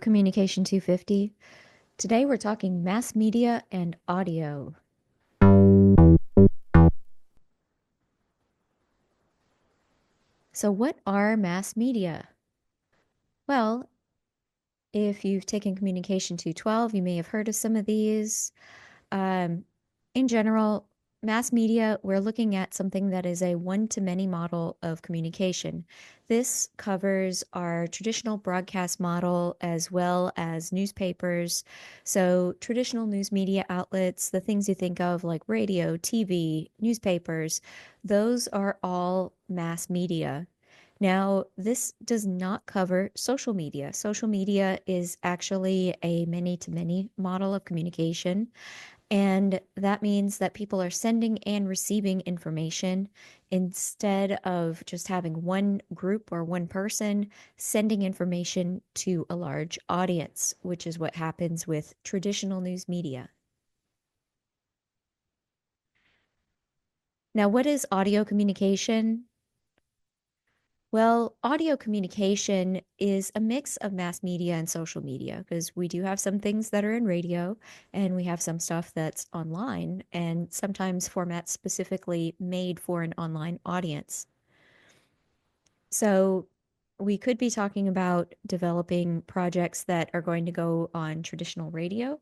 Communication 250. Today we're talking mass media and audio. So, what are mass media? Well, if you've taken Communication 212, you may have heard of some of these. Um, in general, mass media, we're looking at something that is a one to many model of communication. This covers our traditional broadcast model as well as newspapers. So, traditional news media outlets, the things you think of like radio, TV, newspapers, those are all mass media. Now, this does not cover social media. Social media is actually a many to many model of communication. And that means that people are sending and receiving information instead of just having one group or one person sending information to a large audience, which is what happens with traditional news media. Now, what is audio communication? Well, audio communication is a mix of mass media and social media because we do have some things that are in radio and we have some stuff that's online and sometimes formats specifically made for an online audience. So we could be talking about developing projects that are going to go on traditional radio,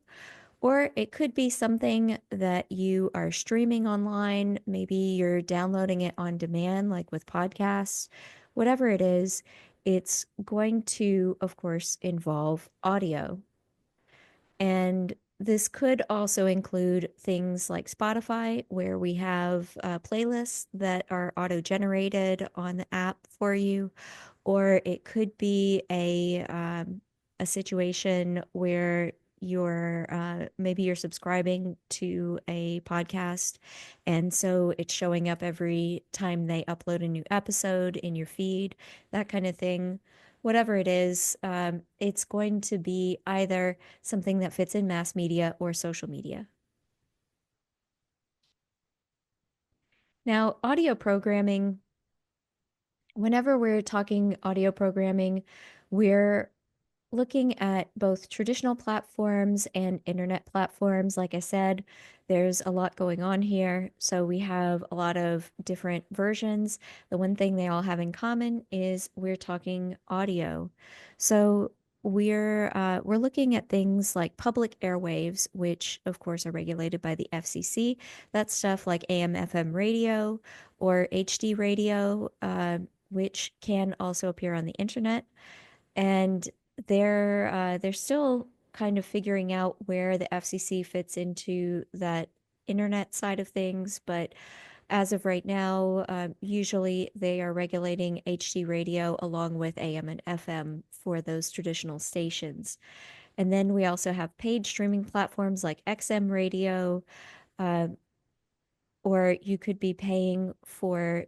or it could be something that you are streaming online. Maybe you're downloading it on demand, like with podcasts. Whatever it is, it's going to, of course, involve audio. And this could also include things like Spotify, where we have playlists that are auto generated on the app for you, or it could be a situation where you're maybe you're subscribing to a podcast, and so it's showing up every time they upload a new episode in your feed, that kind of thing. Whatever it is, it's going to be either something that fits in mass media or social media. Now, audio programming, whenever we're talking audio programming, we're looking at both traditional platforms and internet platforms. Like I said, there's a lot going on here. So we have a lot of different versions. The one thing they all have in common is we're talking audio. So we're looking at things like public airwaves, which of course are regulated by the FCC. That's stuff like AM, FM radio or HD radio, which can also appear on the internet. And they're still kind of figuring out where the FCC fits into that internet side of things, but as of right now, usually they are regulating HD radio along with AM and FM for those traditional stations. And then we also have paid streaming platforms like XM radio, uh, or you could be paying for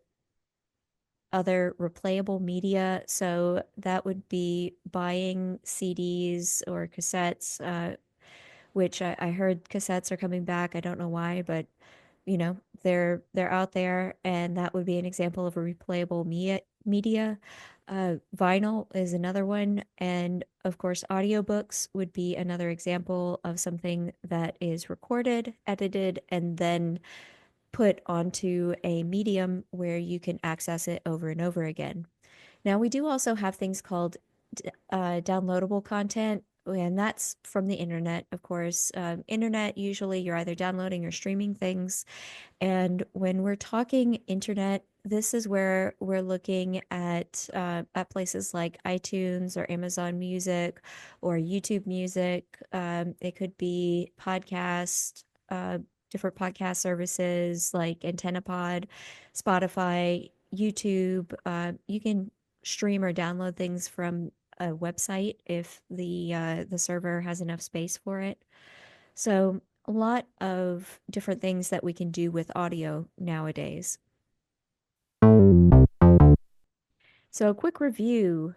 other replayable media. So that would be buying CDs or cassettes, which I heard cassettes are coming back. I don't know why, but they're out there, and that would be an example of a replayable media. Vinyl is another one, and of course, audiobooks would be another example of something that is recorded, edited, and then put onto a medium where you can access it over and over again. Now, we do also have things called downloadable content, and that's from the internet, of course. Internet, usually you're either downloading or streaming things. And when we're talking internet, this is where we're looking at places like iTunes or Amazon Music or YouTube Music. It could be podcast, different podcast services like AntennaPod, Spotify, YouTube. You can stream or download things from a website if the server has enough space for it. So a lot of different things that we can do with audio nowadays. So a quick review.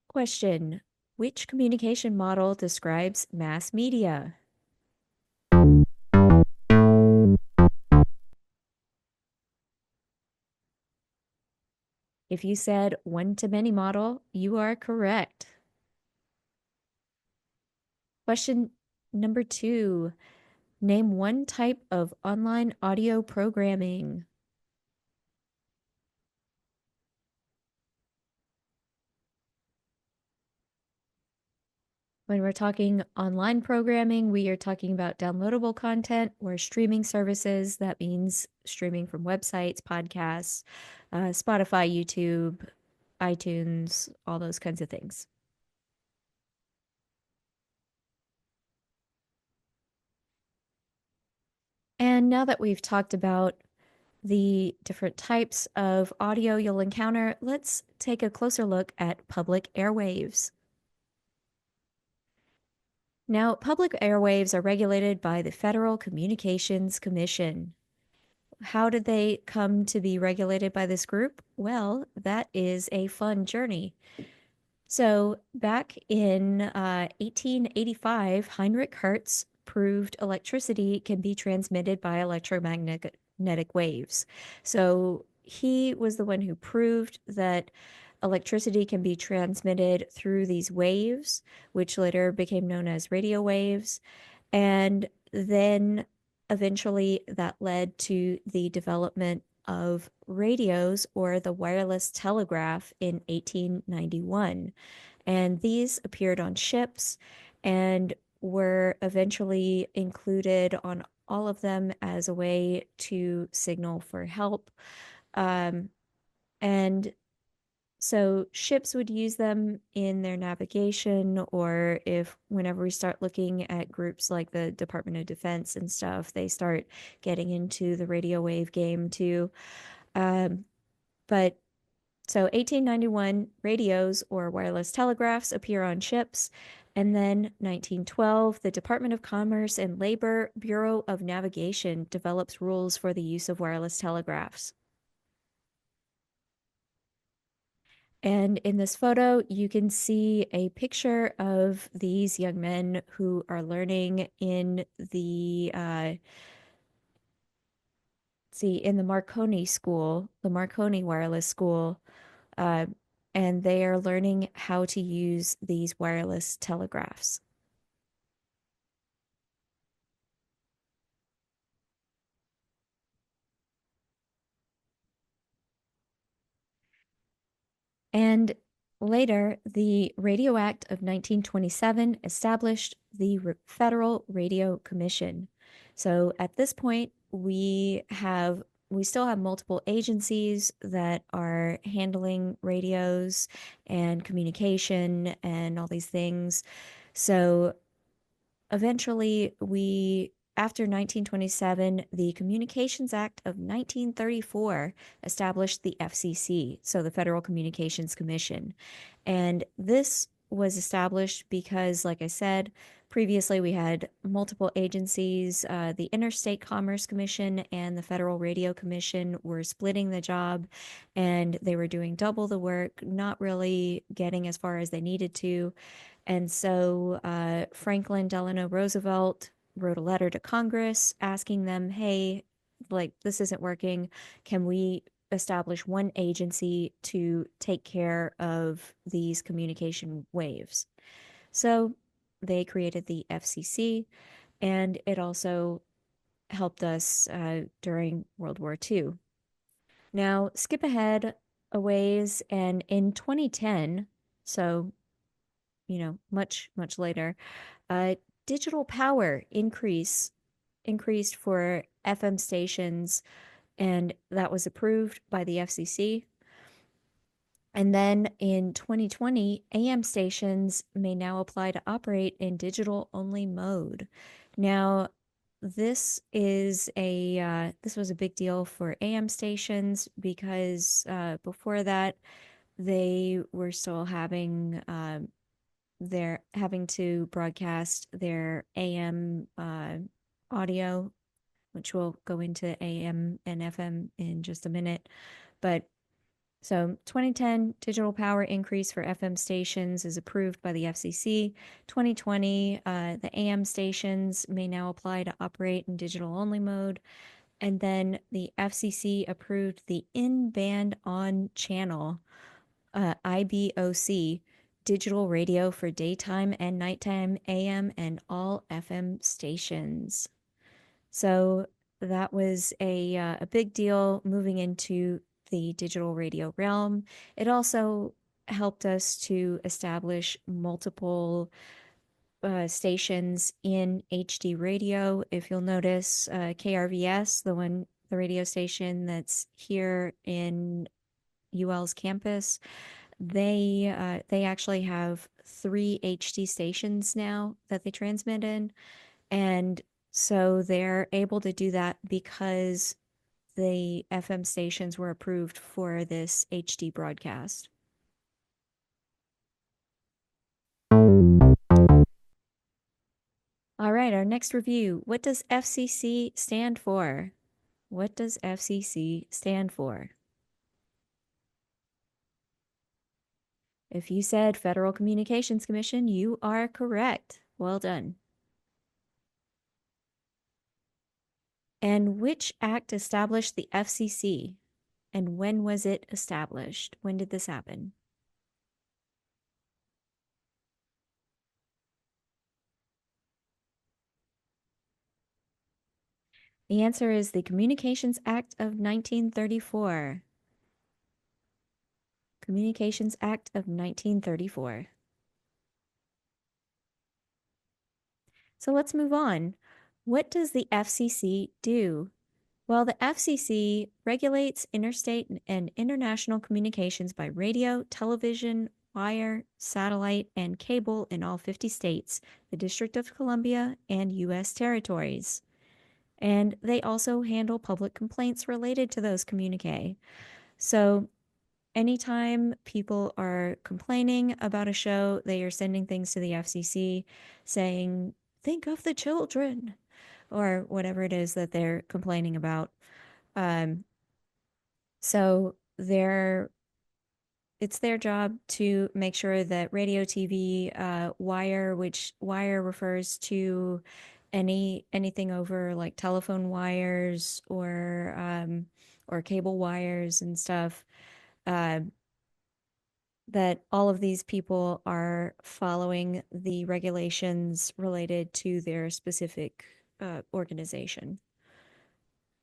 Question: which communication model describes mass media? If you said one to many model, you are correct. Question number two. Name one type of online audio programming. When we're talking online programming, we are talking about downloadable content or streaming services. That means streaming from websites, podcasts, Spotify, YouTube, iTunes, all those kinds of things. And now that we've talked about the different types of audio you'll encounter, let's take a closer look at public airwaves. Now, public airwaves are regulated by the Federal Communications Commission. How did they come to be regulated by this group? Well, that is a fun journey. So, back in 1885, Heinrich Hertz proved electricity can be transmitted by electromagnetic waves. So, he was the one who proved that electricity can be transmitted through these waves, which later became known as radio waves. And then eventually that led to the development of radios or the wireless telegraph in 1891. And these appeared on ships and were eventually included on all of them as a way to signal for help. Um, and so ships would use them in their navigation, or if whenever we start looking at groups like the Department of Defense and stuff, they start getting into the radio wave game too. Um, but so 1891, radios or wireless telegraphs appear on ships. And then 1912, the Department of Commerce and Labor Bureau of Navigation develops rules for the use of wireless telegraphs. And in this photo, you can see a picture of these young men who are learning in in the Marconi school, the Marconi Wireless School, uh, and they are learning how to use these wireless telegraphs. And later, the Radio Act of 1927 established the Federal Radio Commission. So at this point, we still have multiple agencies that are handling radios and communication and all these things. So eventually, after 1927, the Communications Act of 1934 established the FCC, so the Federal Communications Commission. And this was established because, like I said, previously we had multiple agencies. The Interstate Commerce Commission and the Federal Radio Commission were splitting the job, and they were doing double the work, not really getting as far as they needed to. And so Franklin Delano Roosevelt wrote a letter to Congress asking them, hey, like, this isn't working. Can we establish one agency to take care of these communication waves? So they created the FCC, and it also helped us during World War II. Now, skip ahead a ways, and in 2010, so much, much later, uh, digital power increased for FM stations, and that was approved by the FCC. And then in 2020, AM stations may now apply to operate in digital only mode. Now, this was a big deal for AM stations because before that, they were still they're having to broadcast their AM audio, which we'll go into AM and FM in just a minute. But so 2010 digital power increase for FM stations is approved by the FCC. 2020, the AM stations may now apply to operate in digital only mode. And then the FCC approved the in band on channel, IBOC, digital radio for daytime and nighttime AM and all FM stations. So that was a big deal moving into the digital radio realm. It also helped us to establish multiple stations in HD radio. If you'll notice, KRVS, the radio station that's here in UL's campus, they actually have three HD stations now that they transmit in, and so they're able to do that because the FM stations were approved for this HD broadcast. All right, our next review. What does FCC stand for? What does FCC stand for? If you said Federal Communications Commission, you are correct. Well done. And which act established the FCC? And when was it established? When did this happen? The answer is the Communications Act of 1934. Communications Act of 1934. So let's move on. What does the FCC do? Well, the FCC regulates interstate and international communications by radio, television, wire, satellite, and cable in all 50 states, the District of Columbia, and U.S. territories. And they also handle public complaints related to those communique. So anytime people are complaining about a show, they are sending things to the FCC saying, think of the children, or whatever it is that they're complaining about. Um, so it's their job to make sure that radio, TV, wire, which wire refers to anything over like telephone wires or cable wires and stuff, uh, that all of these people are following the regulations related to their specific organization,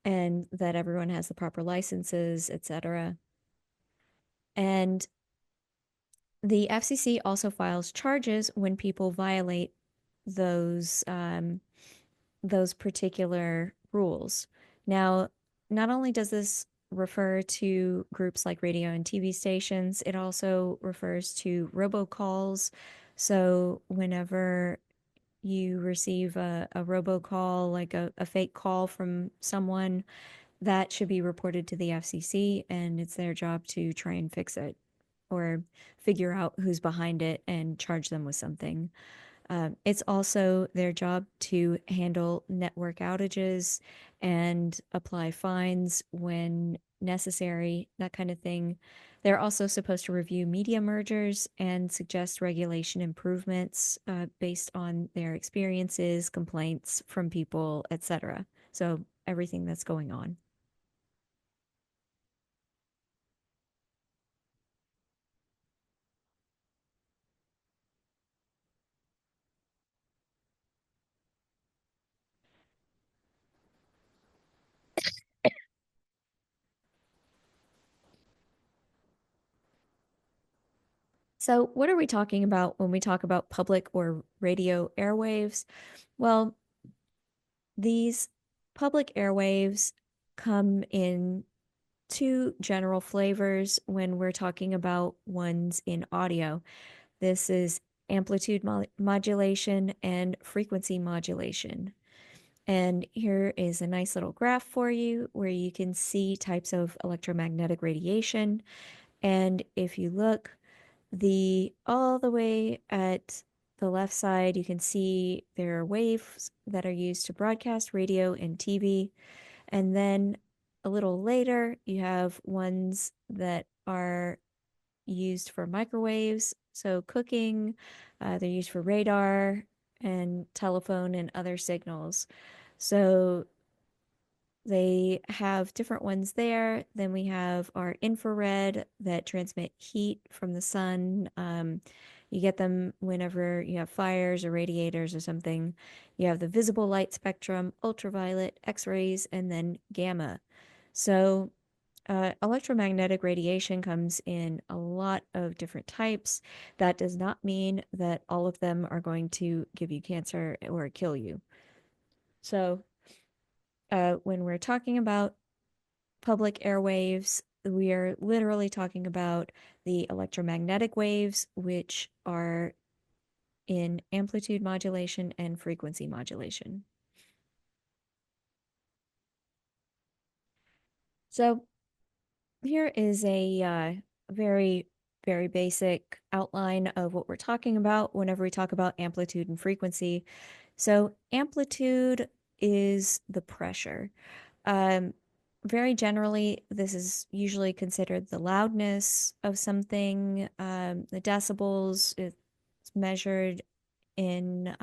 and that everyone has the proper licenses, etc. And the FCC also files charges when people violate those those particular rules. Now, not only does this refer to groups like radio and TV stations, it also refers to robocalls. So whenever you receive a robocall, like a fake call from someone, that should be reported to the FCC, and it's their job to try and fix it or figure out who's behind it and charge them with something. It's also their job to handle network outages and apply fines when necessary, that kind of thing. They're also supposed to review media mergers and suggest regulation improvements based on their experiences, complaints from people, etc. So everything that's going on. So, what are we talking about when we talk about public or radio airwaves? Well, these public airwaves come in two general flavors when we're talking about ones in audio. This is amplitude modulation and frequency modulation. And here is a nice little graph for you where you can see types of electromagnetic radiation. And if you look all the way at the left side, you can see there are waves that are used to broadcast radio and TV. And then a little later, you have ones that are used for microwaves, so cooking, they're used for radar and telephone and other signals. So they have different ones there. Then we have our infrared that transmit heat from the sun. You get them whenever you have fires or radiators or something. You have the visible light spectrum, ultraviolet, X-rays, and then gamma. So electromagnetic radiation comes in a lot of different types. That does not mean that all of them are going to give you cancer or kill you. So, when we're talking about public airwaves, we are literally talking about the electromagnetic waves, which are in amplitude modulation and frequency modulation. So, here is a very, very basic outline of what we're talking about whenever we talk about amplitude and frequency. So, amplitude is the pressure. Um, Very generally, this is usually considered the loudness of something. The decibels, it's measured in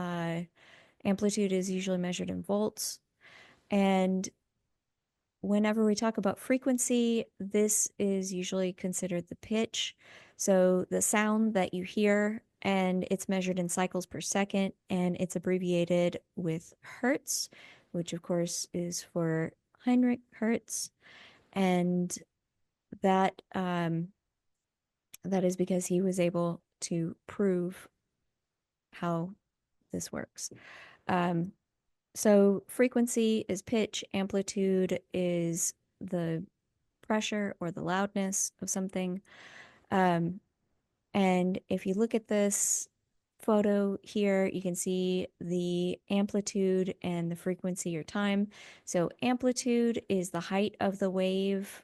amplitude is usually measured in volts. And whenever we talk about frequency, this is usually considered the pitch. So the sound that you hear, and it's measured in cycles per second, and it's abbreviated with hertz, which of course is for Heinrich Hertz. And that that is because he was able to prove how this works. Um, so frequency is pitch, amplitude is the pressure or the loudness of something. Um, and if you look at this photo here, you can see the amplitude and the frequency or time. So amplitude is the height of the wave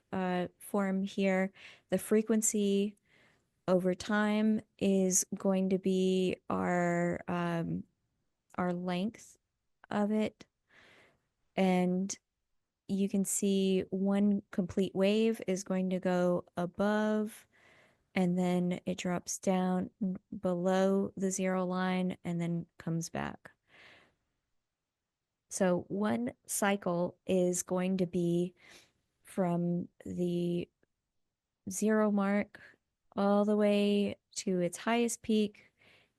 form here. The frequency over time is going to be our length of it. And you can see one complete wave is going to go above and then it drops down below the zero line and then comes back. So one cycle is going to be from the zero mark all the way to its highest peak,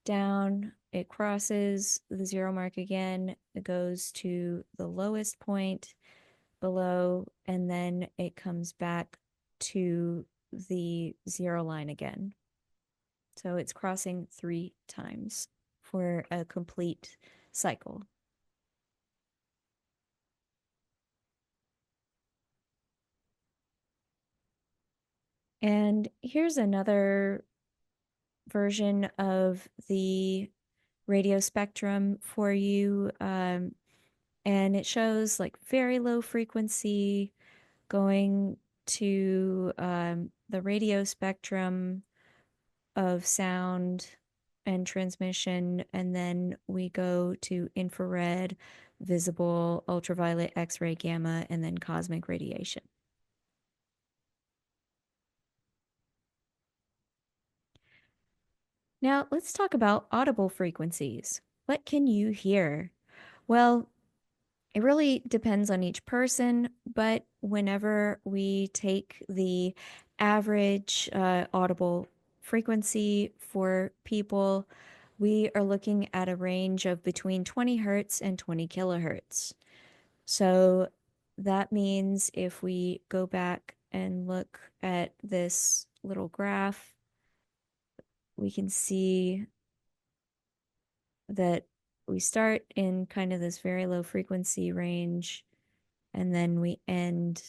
down, it crosses the zero mark again, it goes to the lowest point below, and then it comes back to the zero line again. So it's crossing 3 times for a complete cycle. And here's another version of the radio spectrum for you. And it shows like very low frequency going to the radio spectrum of sound and transmission, and then we go to infrared, visible, ultraviolet, X-ray, gamma, and then cosmic radiation. Now, let's talk about audible frequencies. What can you hear? Well, it really depends on each person, but whenever we take the average audible frequency for people, we are looking at a range of between 20 hertz and 20 kilohertz. So that means if we go back and look at this little graph, we can see that we start in kind of this very low frequency range and then we end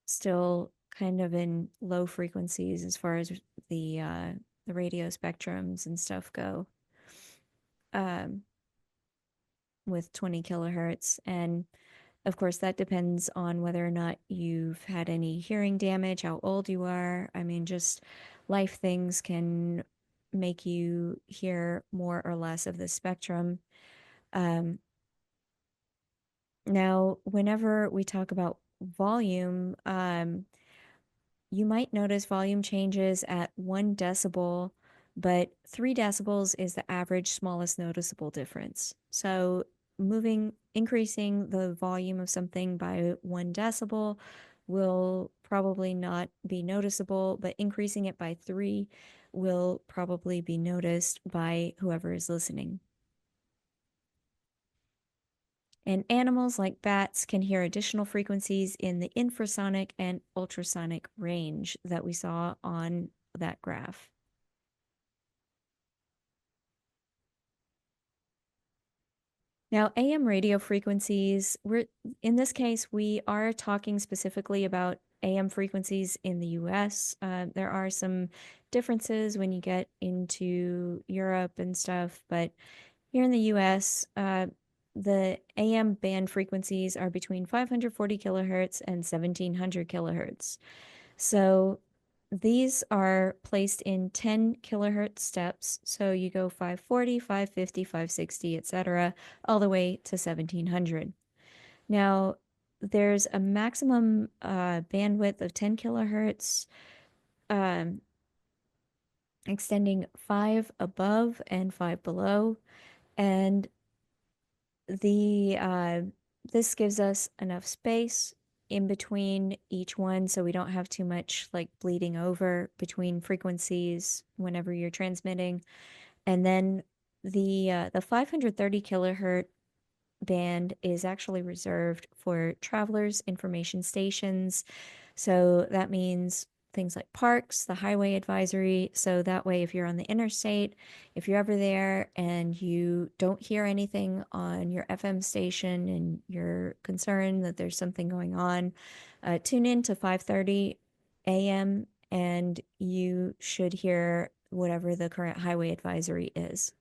still kind of in low frequencies as far as the radio spectrums and stuff go, um, with 20 kilohertz. And of course, that depends on whether or not you've had any hearing damage, how old you are. I mean, just life things can make you hear more or less of the spectrum. Um, Now, whenever we talk about volume, you might notice volume changes at 1 decibel, but 3 decibels is the average smallest noticeable difference. So increasing the volume of something by 1 decibel will probably not be noticeable, but increasing it by 3 will probably be noticed by whoever is listening. And animals like bats can hear additional frequencies in the infrasonic and ultrasonic range that we saw on that graph. Now, AM radio frequencies, in this case, we are talking specifically about AM frequencies in the US. There are some differences when you get into Europe and stuff, but here in the US, the AM band frequencies are between 540 kilohertz and 1700 kilohertz. So these are placed in 10 kilohertz steps. So you go 540, 550, 560, etc., all the way to 1700. Now, there's a maximum bandwidth of 10 kilohertz, um, extending 5 above and 5 below. And the this gives us enough space in between each one so we don't have too much like bleeding over between frequencies whenever you're transmitting. And then the 530 kilohertz band is actually reserved for travelers information stations, so that means things like parks, the highway advisory. So that way, if you're on the interstate, if you're ever there and you don't hear anything on your FM station and you're concerned that there's something going on, tune in to 5:30 a.m. and you should hear whatever the current highway advisory is.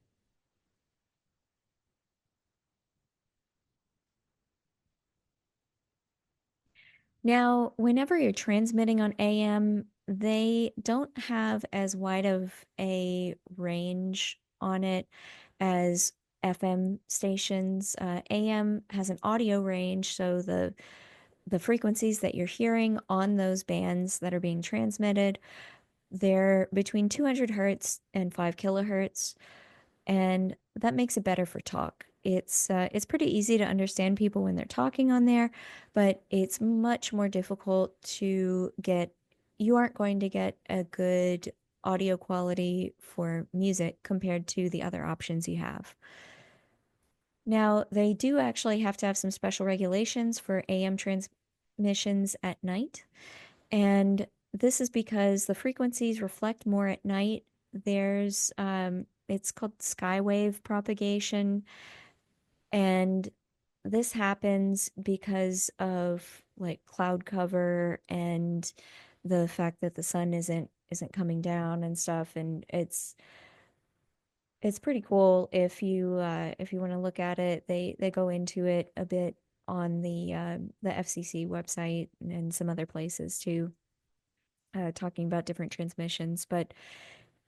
Now, whenever you're transmitting on AM, they don't have as wide of a range on it as FM stations. AM has an audio range, so the frequencies that you're hearing on those bands that are being transmitted, they're between 200 hertz and 5 kilohertz, and that makes it better for talk. It's pretty easy to understand people when they're talking on there, but it's much more difficult to get. You aren't going to get a good audio quality for music compared to the other options you have. Now, they do actually have to have some special regulations for AM transmissions at night, and this is because the frequencies reflect more at night. It's called skywave propagation, and this happens because of like cloud cover and the fact that the sun isn't coming down and stuff. And it's pretty cool if you want to look at it. They go into it a bit on the FCC website and some other places too, talking about different transmissions. But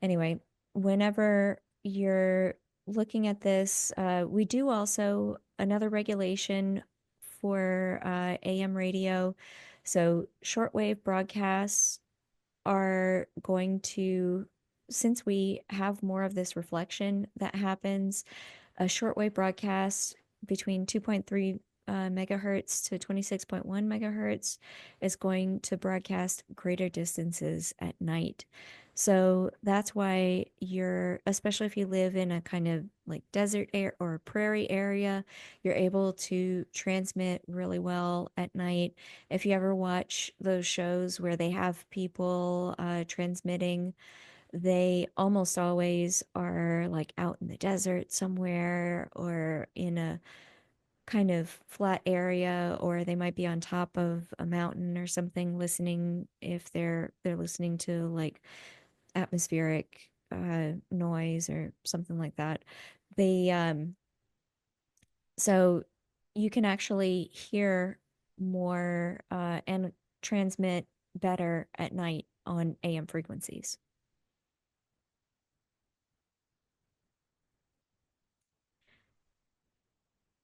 anyway, whenever you're looking at this, we do also another regulation for AM radio. So shortwave broadcasts are going to, since we have more of this reflection that happens, a shortwave broadcast between 2.3 megahertz to 26.1 megahertz is going to broadcast greater distances at night. So that's why especially if you live in a kind of like desert air or prairie area, you're able to transmit really well at night. If you ever watch those shows where they have people transmitting, they almost always are like out in the desert somewhere or in a kind of flat area, or they might be on top of a mountain or something listening if they're listening to like atmospheric noise or something like that. They So you can actually hear more and transmit better at night on AM frequencies.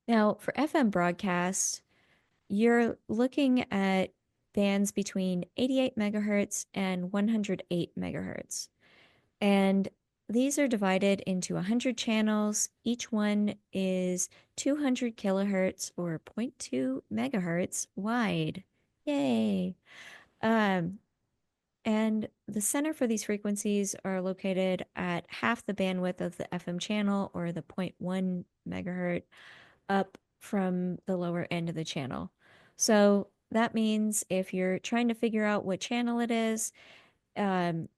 Now, for FM broadcasts, you're looking at bands between 88 megahertz and 108 megahertz. And these are divided into 100 channels. Each one is 200 kilohertz or zero point 0.2 megahertz wide. Yay. Um, and the center for these frequencies are located at half the bandwidth of the FM channel or the zero point 0.1 megahertz up from the lower end of the channel. So that means if you're trying to figure out what channel it is, um,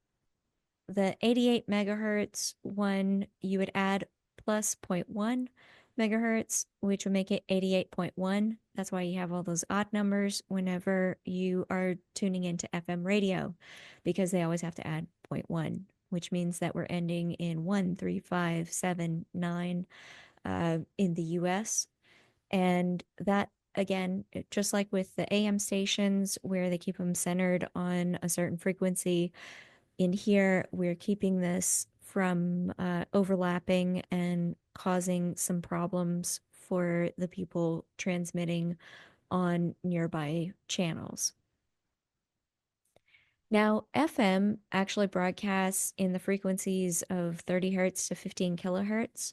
the 88 megahertz one, you would add plus zero point 0.1 megahertz, which would make it 88.1. That's why you have all those odd numbers whenever you are tuning into FM radio, because they always have to add zero point 0.1, which means that we're ending in 13579 in the US. And that, again, just like with the AM stations where they keep them centered on a certain frequency, in here, we're keeping this from overlapping and causing some problems for the people transmitting on nearby channels. Now, FM actually broadcasts in the frequencies of 30 hertz to 15 kilohertz,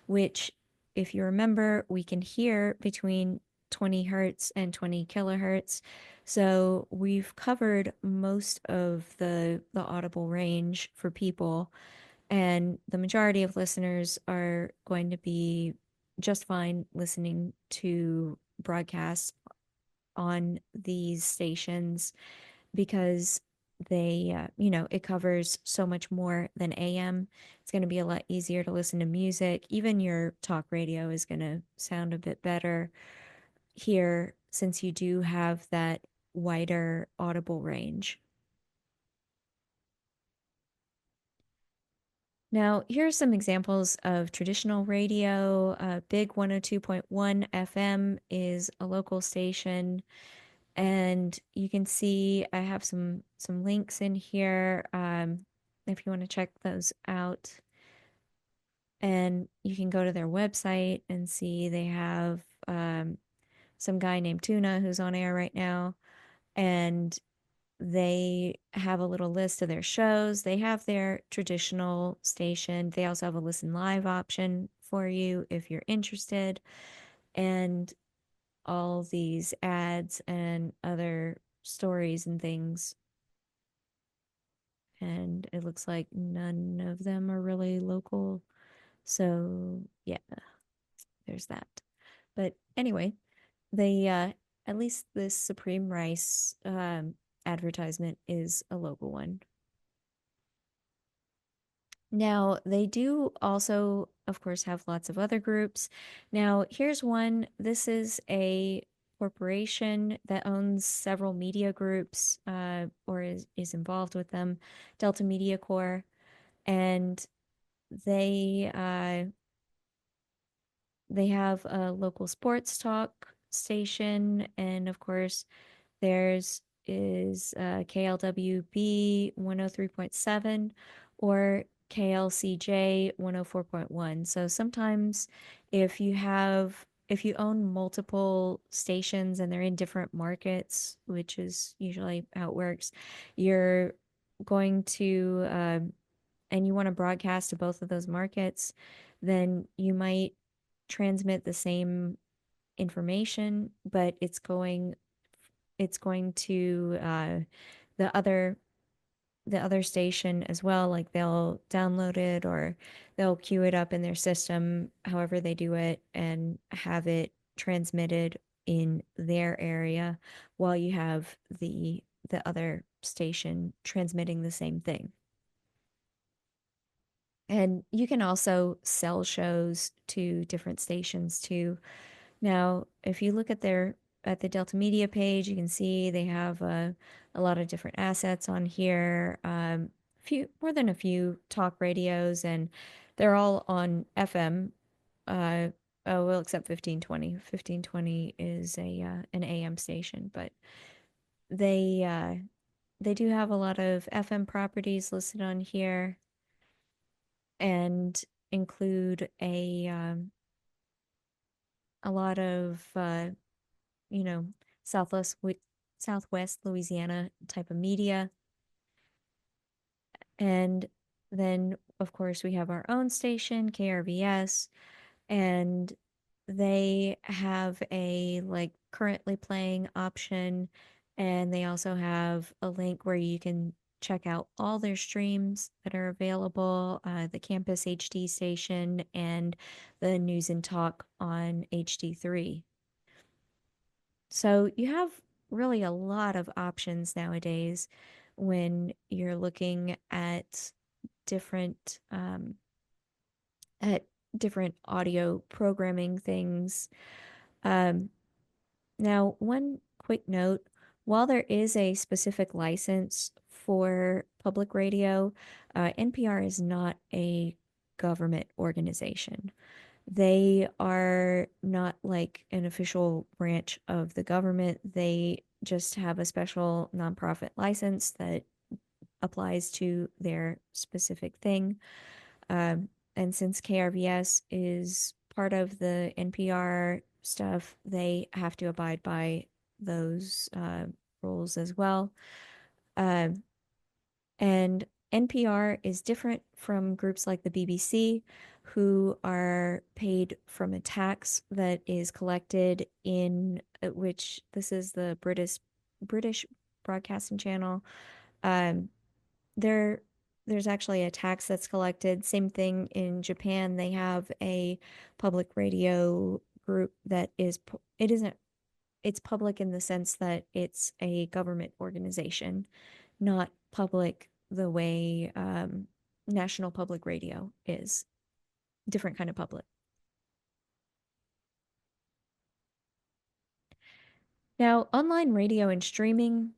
which, if you remember, we can hear between 20 hertz and 20 kilohertz. So we've covered most of the audible range for people, and the majority of listeners are going to be just fine listening to broadcasts on these stations because it covers so much more than AM. It's going to be a lot easier to listen to music. Even your talk radio is going to sound a bit better here since you do have that wider audible range. Now, here are some examples of traditional radio. Big 102.1 FM is a local station, and you can see I have some links in here if you want to check those out. And you can go to their website and see they have some guy named Tuna who's on air right now, and they have a little list of their shows. They have their traditional station. They also have a listen live option for you if you're interested, and all these ads and other stories and things. And it looks like none of them are really local. So, yeah, there's that. But anyway, they at least this Supreme Rice advertisement is a local one. Now, they do also, of course, have lots of other groups. Now, here's one. This is a corporation that owns several media groups or is involved with them, Delta Media Corp. And they they have a local sports talk station, and of course, theirs is KLWB 103.7 or KLCJ 104.1. So sometimes if you own multiple stations and they're in different markets, which is usually how it works, you're going to and you want to broadcast to both of those markets, then you might transmit the same information, but it's going to the other station as well. Like they'll download it or they'll queue it up in their system, however they do it, and have it transmitted in their area while you have the other station transmitting the same thing. And you can also sell shows to different stations too. Now, if you look at the Delta Media page, you can see they have a lot of different assets on here. Few more than a few talk radios, and they're all on FM. Uh, oh, well, except 1520. 1520 is a an AM station, but they they do have a lot of FM properties listed on here, and include a lot of you know, Southwest Southwest Louisiana type of media. And then of course we have our own station, KRVS, and they have a like currently playing option, And they also have a link where you can check out all their streams that are available, the Campus HD station and the News and Talk on HD3. So you have really a lot of options nowadays when you're looking different um, at different audio programming things. Um, Now, one quick note, while there is a specific license for public radio, NPR is not a government organization. They are not like an official branch of the government. They just have a special nonprofit license that applies to their specific thing. And since KRVS is part of the NPR stuff, they have to abide by those rules as well. Um, and NPR is different from groups like the BBC, who are paid from a tax that is collected in which this is the British Broadcasting Channel. Um, there there's actually a tax that's collected. Same thing in Japan. They have a public radio group that it isn't it's public in the sense that it's a government organization, not public the way National Public Radio is. Different kind of public. Now, online radio and streaming,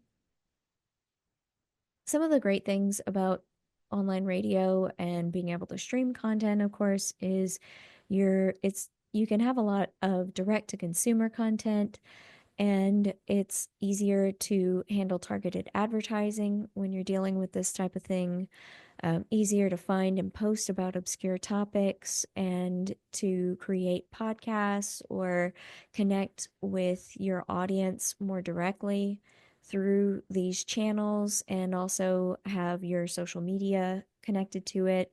some of the great things about online radio and being able to stream content, of course, is you can have a lot of direct to consumer content, and it's easier to handle targeted advertising when you're dealing with this type of thing. Easier to find and post about obscure topics and to create podcasts or connect with your audience more directly through these channels, and also have your social media connected to it.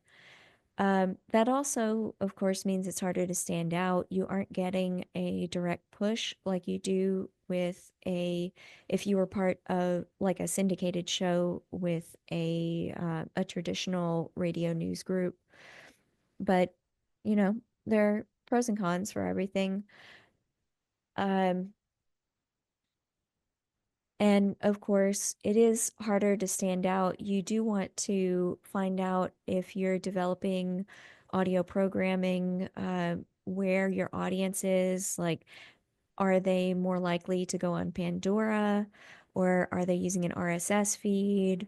That also, of course, means it's harder to stand out. You aren't getting a direct push like you do if you were part of like a syndicated show with a traditional radio news group. But, you know, there are pros and cons for everything. Um, And of course, it is harder to stand out. You do want to find out if you're developing audio programming, where your audience is. Like, are they more likely to go on Pandora, or are they using an RSS feed?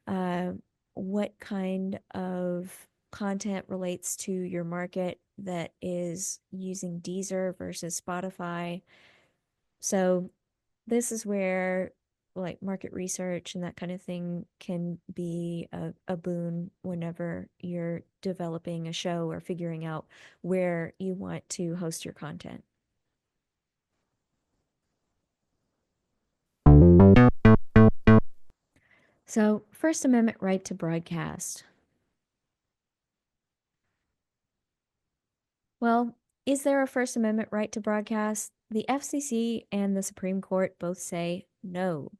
Uh, what kind of content relates to your market that is using Deezer versus Spotify? So this is where like market research and that kind of thing can be a boon whenever you're developing a show or figuring out where you want to host your content. So, First Amendment right to broadcast. Well, is there a First Amendment right to broadcast? The FCC and the Supreme Court both say no.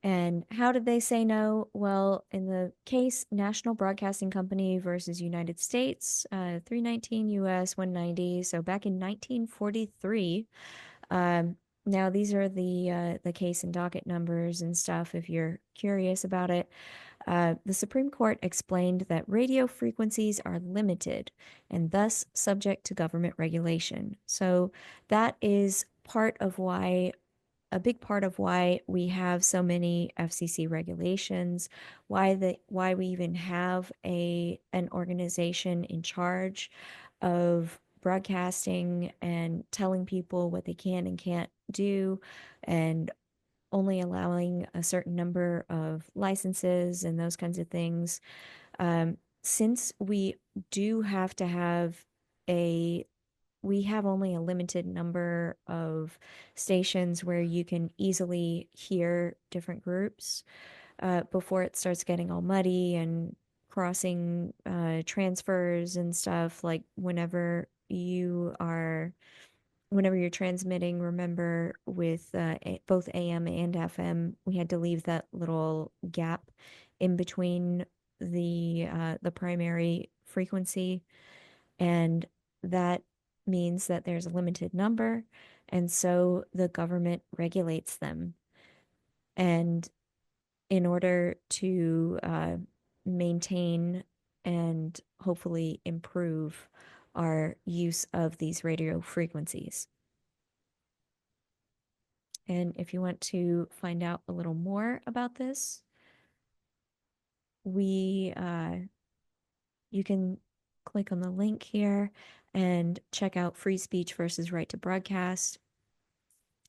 And how did they say no? Well, in the case National Broadcasting Company versus United States, 319 US 190. So back in 1943. Now these are the case and docket numbers and stuff if you're curious about it. The Supreme Court explained that radio frequencies are limited and thus subject to government regulation. So that is a big part of why we have so many FCC regulations, why we even have an organization in charge of broadcasting and telling people what they can and can't do, and only allowing a certain number of licenses and those kinds of things. Since do have to have a we have only a limited number of stations where you can easily hear different groups before it starts getting all muddy and crossing transfers and stuff. Like whenever you are whenever you're transmitting, remember with both AM and FM, we had to leave that little gap in between the primary frequency, and that means that there's a limited number, and so the government regulates them. And in order to maintain and hopefully improve our use of these radio frequencies. And if you want to find out a little more about this, we you can click on the link here and check out free speech versus right to broadcast.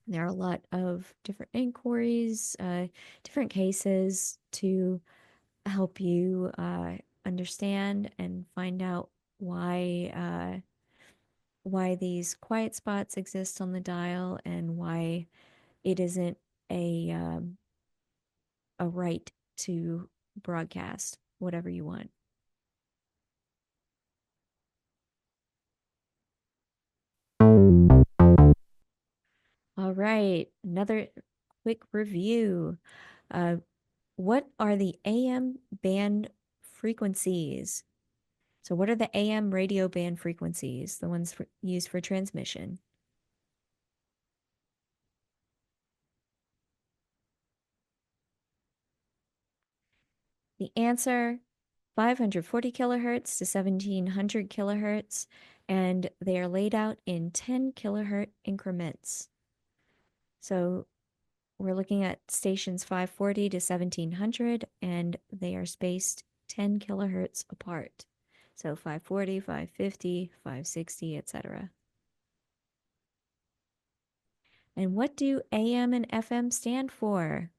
There are a lot of different inquiries, different cases to help you understand and find out why these quiet spots exist on the dial and why it isn't a right to broadcast whatever you want. All right, another quick review. Uh, what are the AM band frequencies? So, what are the AM radio band frequencies, the ones used for transmission? The answer 540 kilohertz to 1700 kilohertz, and they are laid out in 10 kilohertz increments. So we're looking at stations 540 to 1700, and they are spaced 10 kilohertz apart. So 540, 550, 560, etc. And what do AM and FM stand for?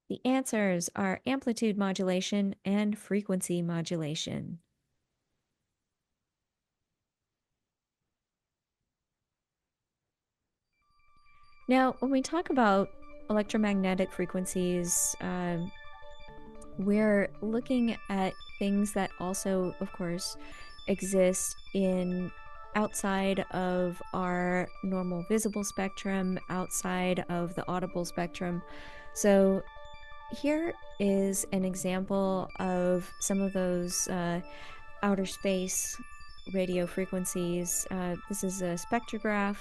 The answers are amplitude modulation and frequency modulation. Now, when we talk about electromagnetic frequencies, we're looking at things that also, of course, exist in outside of our normal visible spectrum, outside of the audible spectrum. So here is an example of some of those outer space radio frequencies. This is a spectrograph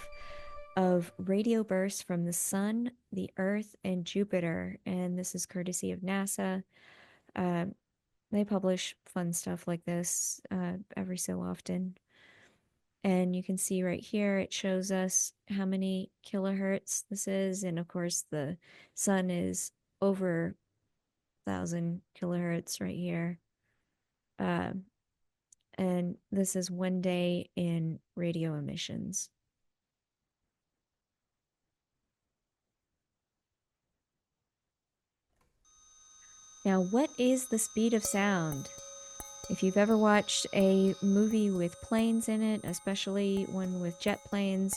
of radio bursts from the sun, the earth, and Jupiter, and this is courtesy of NASA. Uh, they publish fun stuff like this every so often. And you can see right here, it shows us how many kilohertz this is. And of course, the sun is over 1,000 kilohertz right here. And this is 1 day in radio emissions. Now, what is the speed of sound? If you've ever watched a movie with planes in it, especially one with jet planes,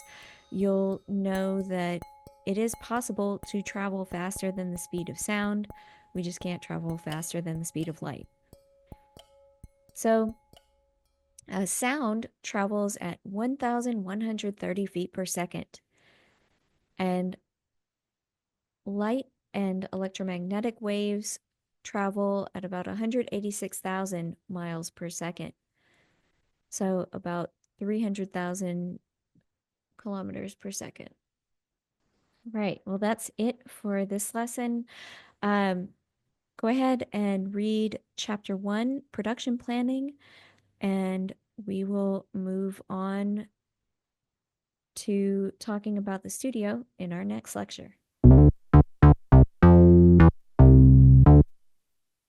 you'll know that it is possible to travel faster than the speed of sound. We just can't travel faster than the speed of light. So, sound travels at 1,130 feet per second, and light and electromagnetic waves travel at about 186,000 miles per second. So about 300,000 kilometers per second. Right. Well, that's it for this lesson. Go ahead and read chapter 1, production planning, and we will move on to talking about the studio in our next lecture.